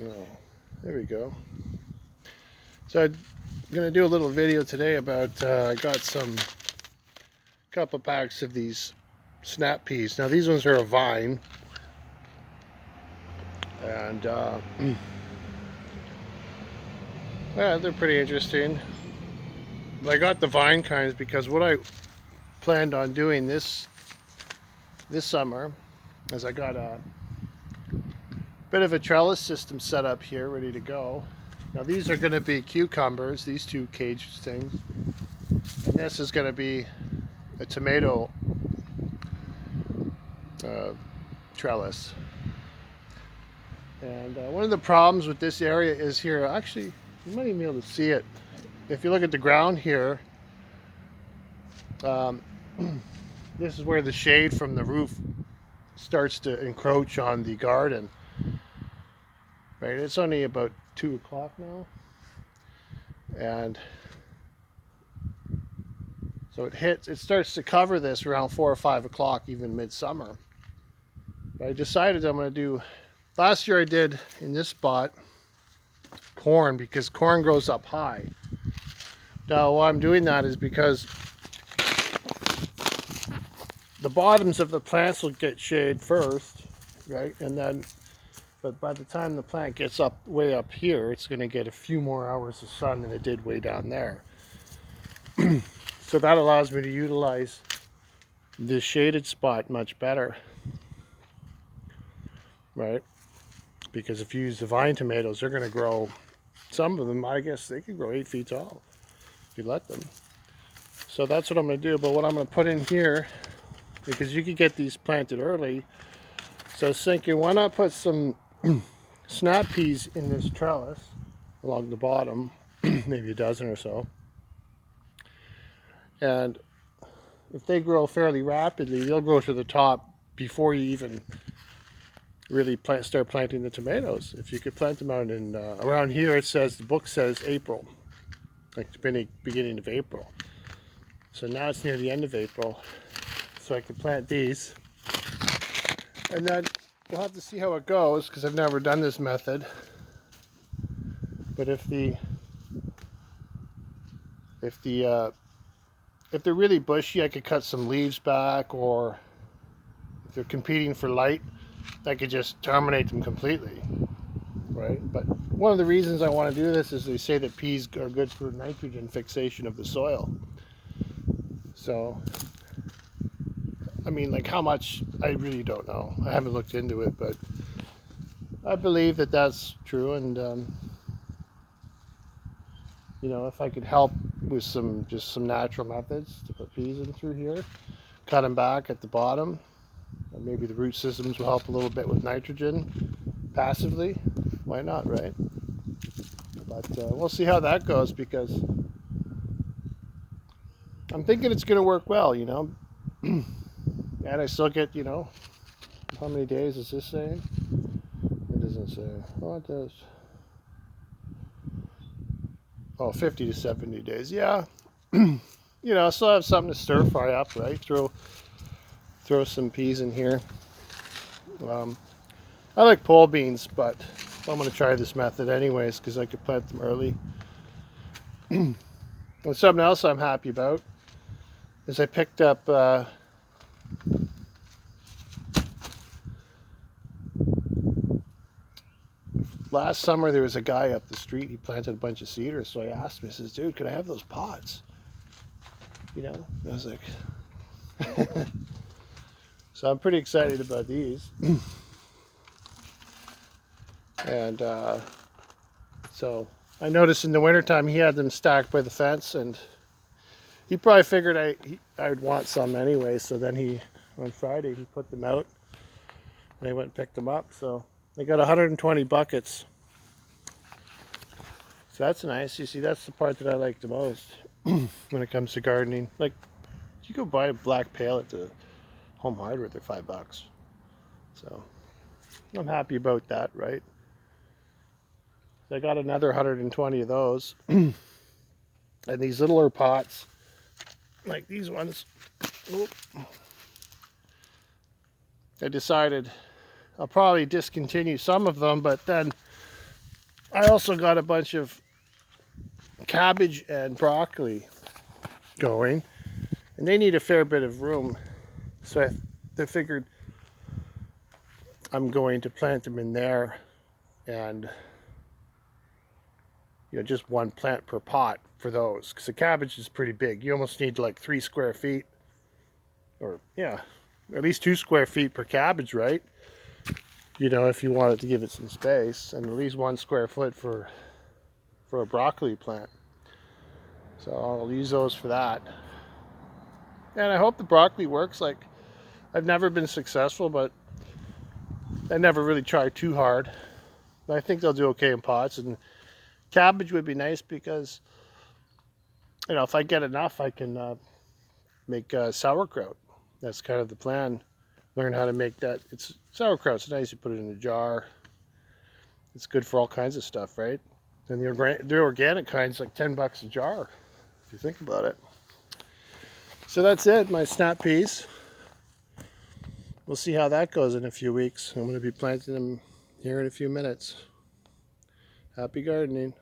Oh, there we go. So I'm going to do a little video today about I got some couple packs of these snap peas. Now these ones are a vine, and yeah, they're pretty interesting. But I got the vine kinds because what I planned on doing this summer is I got a bit of a trellis system set up here, ready to go. Now these are going to be cucumbers, these two cage things, and this is going to be a tomato uh, trellis. And one of the problems with this area is here, actually, you might even be able to see it. If you look at the ground here, um, this is where the shade from the roof starts to encroach on the garden. Right, it's only about 2 o'clock now, and so it starts to cover this around 4 or 5 o'clock, even midsummer. But I decided I'm going to do. Last year I did in this spot corn because corn grows up high. Now why I'm doing that is because the bottoms of the plants will get shade first, right? And then, but by the time the plant gets up way up here, it's going to get a few more hours of sun than it did way down there. So that allows me to utilize this shaded spot much better, right? Because if you use the vine tomatoes, they're going to grow, some of them, I guess they could grow 8 feet tall if you let them. So that's what I'm going to do. But what I'm going to put in here, because you could get these planted early, so I was thinking, why not put some snap peas in this trellis along the bottom, maybe a dozen or so. And if they grow fairly rapidly, they'll grow to the top before you even really start planting the tomatoes. If you could plant them out in, around here, it says, the book says April, like the beginning of April. So now it's near the end of April, so I could plant these. And then we'll have to see how it goes, because I've never done this method. But if they're really bushy, I could cut some leaves back, or if they're competing for light, I could just terminate them completely, right? But one of the reasons I want to do this is they say that peas are good for nitrogen fixation of the soil. So, I mean, like how much, I really don't know. I haven't looked into it, but I believe that that's true. And, you know, if I could help with just some natural methods to put peas in through here, cut them back at the bottom, and maybe the root systems will help a little bit with nitrogen passively. Why not, right? But we'll see how that goes, because I'm thinking it's going to work well, you know. And I still get, you know, how many days is this saying? It doesn't say. Oh, it does. Oh, 50 to 70 days. Yeah. You know, I still have something to stir fry up, right? Throw some peas in here. I like pole beans, but I'm going to try this method anyways because I could plant them early. And something else I'm happy about is I picked up last summer there was a guy up the street. He planted a bunch of cedars, so I asked him. I says, "Dude, could I have those pots?" You know, and I was like, so I'm pretty excited about these. And so I noticed in the wintertime he had them stacked by the fence, and he probably figured I would want some anyway. So then on Friday, he put them out, and I went and picked them up. So they got 120 buckets. So that's nice. You see, that's the part that I like the most when it comes to gardening. Like, you go buy a black pail at the Home Hardware, they're $5. So I'm happy about that, right? So I got another 120 of those. And these littler pots, like these ones, I decided I'll probably discontinue some of them, but then I also got a bunch of cabbage and broccoli going, and they need a fair bit of room. So I figured I'm going to plant them in there, and just one plant per pot for those, because the cabbage is pretty big. You almost need like 3 square feet, or yeah, at least 2 square feet per cabbage, right? If you wanted to give it some space, and at least 1 square foot for a broccoli plant. So I'll use those for that. And I hope the broccoli works. Like, I've never been successful, but I never really tried too hard. But I think they'll do okay in pots. And cabbage would be nice because, if I get enough, I can make sauerkraut. That's kind of the plan. Learn how to make that. Sauerkraut's nice. You put it in a jar. It's good for all kinds of stuff, right? And the organic kind's like $10 a jar, if you think about it. So that's it, my snap peas. We'll see how that goes in a few weeks. I'm going to be planting them here in a few minutes. Happy gardening.